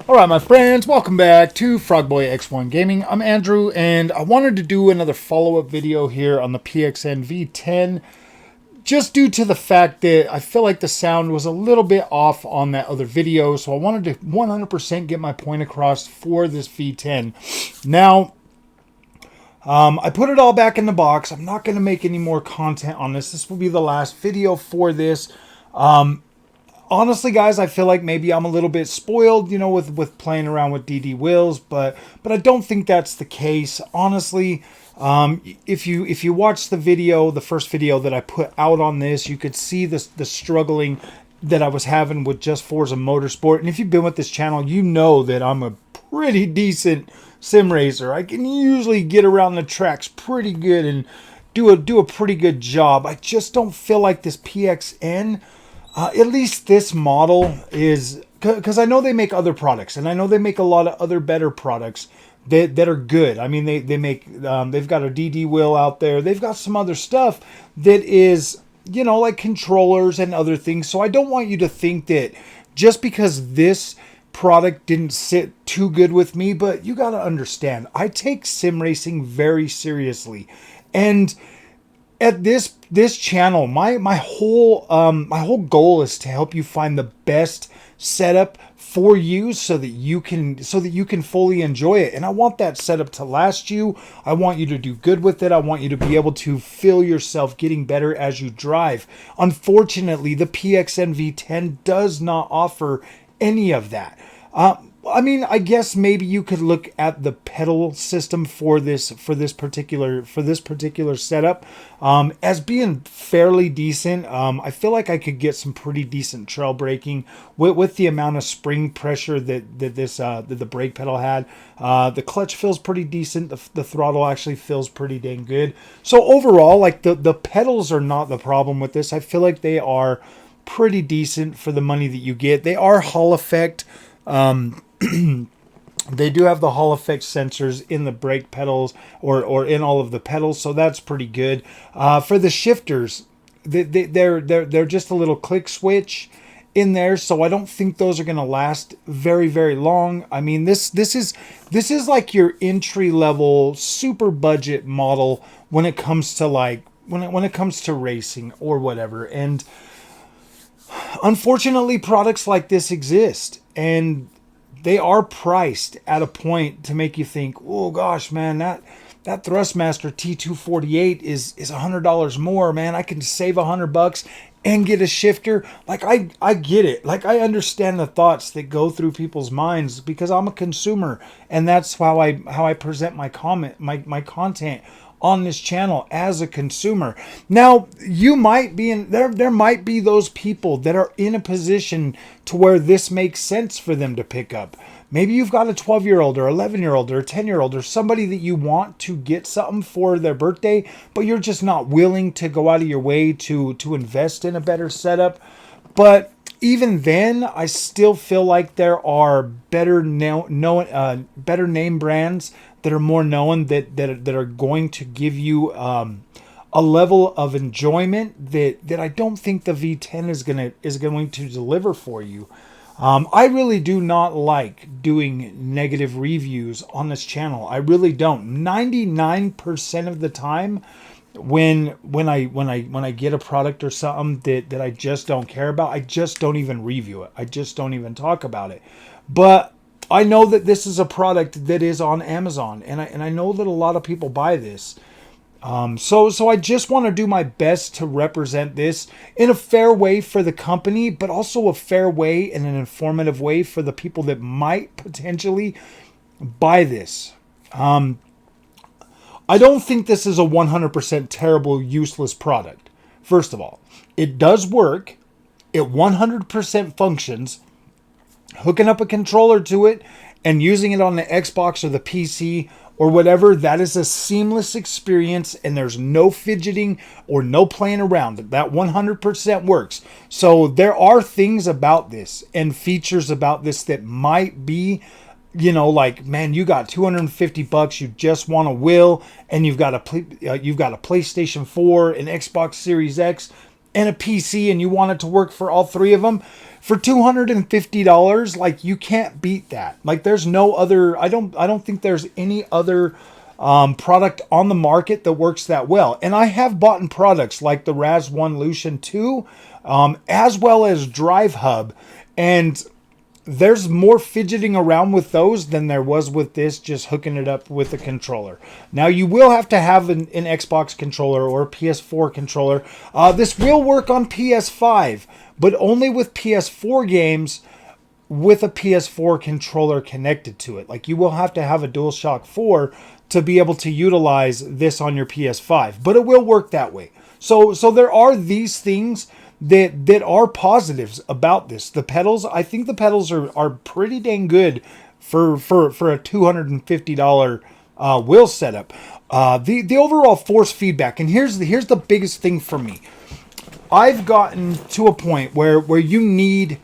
Alright, my friends, welcome back to Frogboy X1 Gaming. I'm Andrew, and I wanted to do another follow-up video here on the PXN V10, just due to the fact that I feel like the sound was a little bit off on that other video, so I wanted to 100% get my point across for this V10. Now, I put it all back in the box. I'm not going to make any more content on this. This will be the last video for this. Honestly, guys, I feel like maybe I'm a little bit spoiled, with playing around with DD wheels, but I don't think that's the case. Honestly, if you watch the video, the first video that I put out on this, you could see the struggling that I was having with just Forza Motorsport. And if you've been with this channel, you know that I'm a pretty decent sim racer. I can usually get around the tracks pretty good and do a pretty good job. I just don't feel like this PXN. At least this model is, because I know they make other products, and I know they make a lot of other better products that are good. I mean, they make, they've got a DD wheel out there. They've got some other stuff that is, like controllers and other things. So I don't want you to think that just because this product didn't sit too good with me, but you got to understand, I take sim racing very seriously. And at this channel, my whole goal is to help you find the best setup for you so that you can fully enjoy it. And I want that setup to last you. I want you to do good with it. I want you to be able to feel yourself getting better as you drive. Unfortunately, the PXN V10 does not offer any of that. I mean, I guess maybe you could look at the pedal system for this particular setup as being fairly decent. I feel like I could get some pretty decent trail braking with the amount of spring pressure that the brake pedal had. The clutch feels pretty decent. The throttle actually feels pretty dang good. So overall, like the pedals are not the problem with this. I feel like they are pretty decent for the money that you get. They are Hall effect. They do have the Hall effect sensors in the brake pedals or in all of the pedals, so that's pretty good. For the shifters, they're just a little click switch in there, so I don't think those are going to last very, very long. I mean, this is like your entry level super budget model when it comes to when it comes to racing or whatever. And unfortunately, products like this exist, and they are priced at a point to make you think, oh gosh, man, that Thrustmaster T248 is $100 more, man. I can save $100 and get a shifter. Like, I get it. Like, I understand the thoughts that go through people's minds because I'm a consumer, and that's how I present my content on this channel as a consumer. Now, you might be in there might be those people that are in a position to where this makes sense for them to pick up. Maybe you've got a 12-year-old or 11-year-old or a 10-year-old or somebody that you want to get something for their birthday, but you're just not willing to go out of your way to invest in a better setup. But even then, I still feel like there are better name brands that are more known that are going to give you a level of enjoyment that I don't think the V10 is going to deliver for you. I really do not like doing negative reviews on this channel. I really don't. 99% of the time, when I get a product or something that I just don't care about, I just don't even review it. I just don't even talk about it. But I know that this is a product that is on Amazon, and I know that a lot of people buy this. So I just want to do my best to represent this in a fair way for the company, but also a fair way and an informative way for the people that might potentially buy this. I don't think this is a 100% terrible, useless product. First of all, it does work. It 100% functions. Hooking up a controller to it and using it on the Xbox or the PC or whatever, that is a seamless experience, and there's no fidgeting or no playing around. That 100% works. So there are things about this and features about this that might be, like, man, you got $250, you just want a wheel, and you've got a PlayStation 4, an Xbox Series X, and a PC and you want it to work for all three of them, for $250, like, you can't beat that. Like, there's no other, I don't think there's any other product on the market that works that well. And I have bought in products like the Raz One Lucian 2, as well as Drive Hub, and there's more fidgeting around with those than there was with this, just hooking it up with a controller. Now, you will have to have an Xbox controller or a PS4 controller. This will work on PS5, but only with PS4 games with a PS4 controller connected to it. Like, you will have to have a DualShock 4 to be able to utilize this on your PS5, but it will work that way. So there are these things that are positives about this. The pedals, I think the pedals are pretty dang good for a $250 wheel setup. The overall force feedback, and here's the biggest thing for me. I've gotten to a point where you need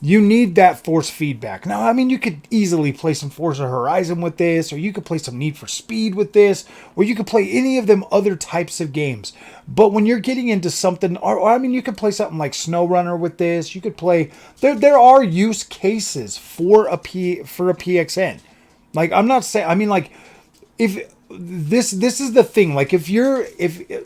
that force feedback. Now, I mean, you could easily play some Forza Horizon with this, or you could play some Need for Speed with this, or you could play any of them other types of games. But when you're getting into something, or I mean, you could play something like SnowRunner with this. You could play. There are use cases for a PXN. Like, I'm not saying. I mean, like, if this is the thing. Like, if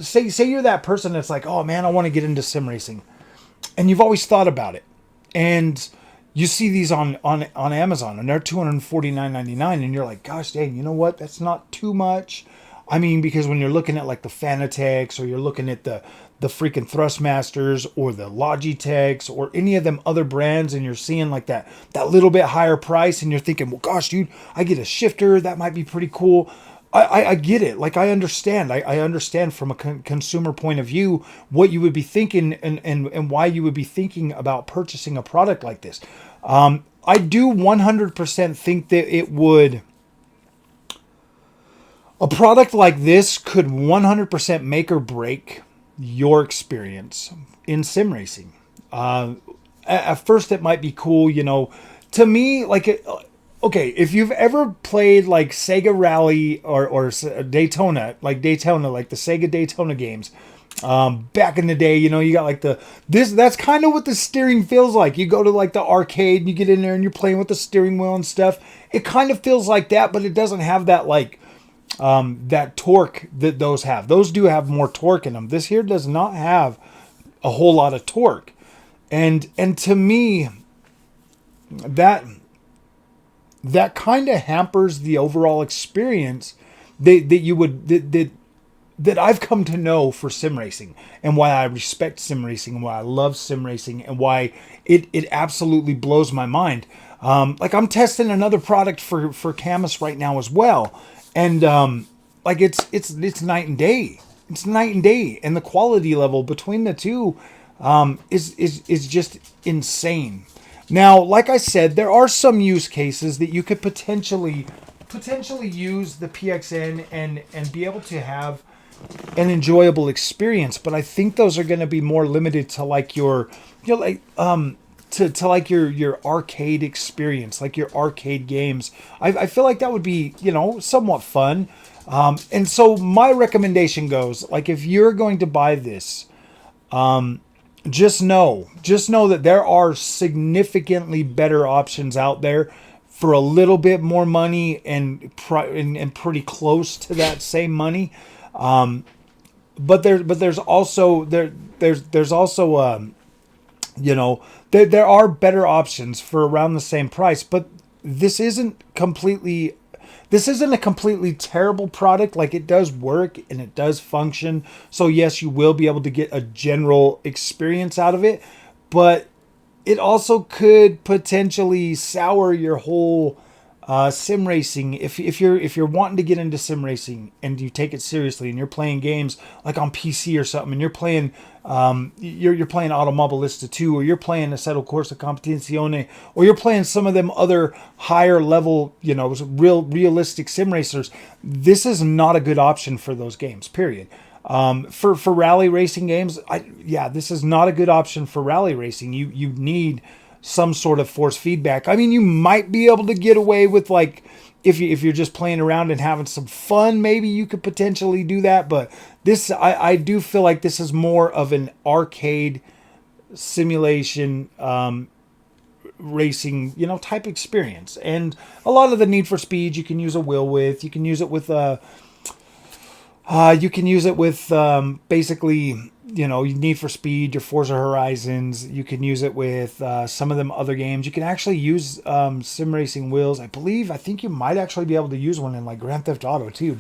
say you're that person that's like, oh man, I want to get into sim racing, and you've always thought about it. And you see these on Amazon, and they're $249.99, and you're like, gosh dang, you know what? That's not too much. I mean, because when you're looking at like the Fanatec's, or you're looking at the freaking Thrustmasters, or the Logitechs, or any of them other brands, and you're seeing like that little bit higher price, and you're thinking, well, gosh, dude, I get a shifter. That might be pretty cool. I get it. Like, I understand. I understand from a consumer point of view what you would be thinking and why you would be thinking about purchasing a product like this. I do 100% think that a product like this could 100% make or break your experience in sim racing. At first, it might be cool, you know. To me, like, okay, if you've ever played like Sega Rally or Daytona, like the Sega Daytona games, back in the day, you know, you got like that's kind of what the steering feels like. You go to like the arcade and you get in there and you're playing with the steering wheel and stuff. It kind of feels like that, but it doesn't have that like that torque that those have. Those do have more torque in them. This here does not have a whole lot of torque, and to me, that kind of hampers the overall experience that I've come to know for sim racing, and why I respect sim racing, and why I love sim racing, and why it absolutely blows my mind. Like, I'm testing another product for Camus right now as well, and like it's night and day. It's night and day, and the quality level between the two is just insane. Now, like I said, there are some use cases that you could potentially use the PXN and be able to have an enjoyable experience, but I think those are going to be more limited to like your arcade experience, like your arcade games. I feel like that would be, you know, somewhat fun. And so my recommendation goes, like, if you're going to buy this, just know that there are significantly better options out there for a little bit more money and pretty close to that same money. But there's also you know, there are better options for around the same price. But this isn't a completely terrible product. Like, it does work and it does function. So yes, you will be able to get a general experience out of it, but it also could potentially sour your whole sim racing. If you're wanting to get into sim racing and you take it seriously and you're playing games like on PC or something, and you're playing you're playing Automobilista 2, or you're playing Assetto Corsa Competizione, or you're playing some of them other higher level, you know, realistic sim racers, this is not a good option for those games, period. For rally racing games, this is not a good option for rally racing. You need some sort of force feedback. I mean, you might be able to get away with, like, if you're just playing around and having some fun, maybe you could potentially do that. But this, I do feel like this is more of an arcade simulation racing, type experience. And a lot of the Need for Speed you can use a wheel with. You can use it with basically, Need for Speed, your Forza Horizons. You can use it with some of them other games. You can actually use sim racing wheels. I think you might actually be able to use one in like Grand Theft Auto too.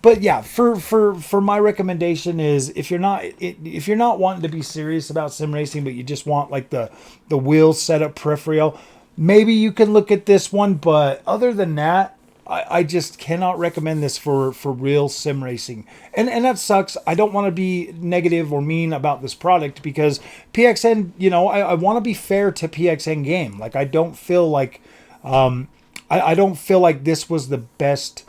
But yeah, for my recommendation is, if you're not wanting to be serious about sim racing, but you just want like the wheel setup peripheral, maybe you can look at this one. But other than that, I just cannot recommend this for real sim racing. And that sucks. I don't want to be negative or mean about this product, because PXN, I want to be fair to PXN Game. Like, I don't feel like I don't feel like this was the best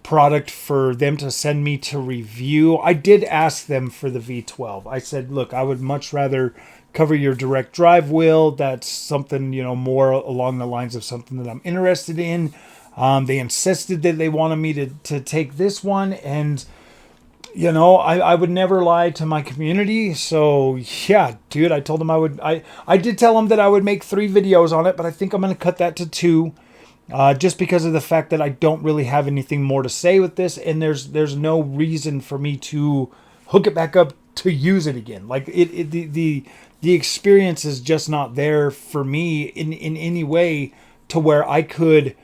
product for them to send me to review. I did ask them for the V12. I said, look, I would much rather cover your direct drive wheel. That's something, more along the lines of something that I'm interested in. They insisted that they wanted me to take this one, and I would never lie to my community. So yeah, dude, I told them I did tell them that I would make 3 videos on it, but I think I'm going to cut that to 2, just because of the fact that I don't really have anything more to say with this, and there's no reason for me to hook it back up to use it again. Like, the experience is just not there for me in any way to where I could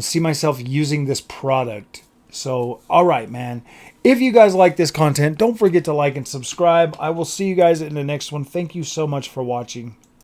see myself using this product. So, all right, man. If you guys like this content, don't forget to like and subscribe. I will see you guys in the next one. Thank you so much for watching.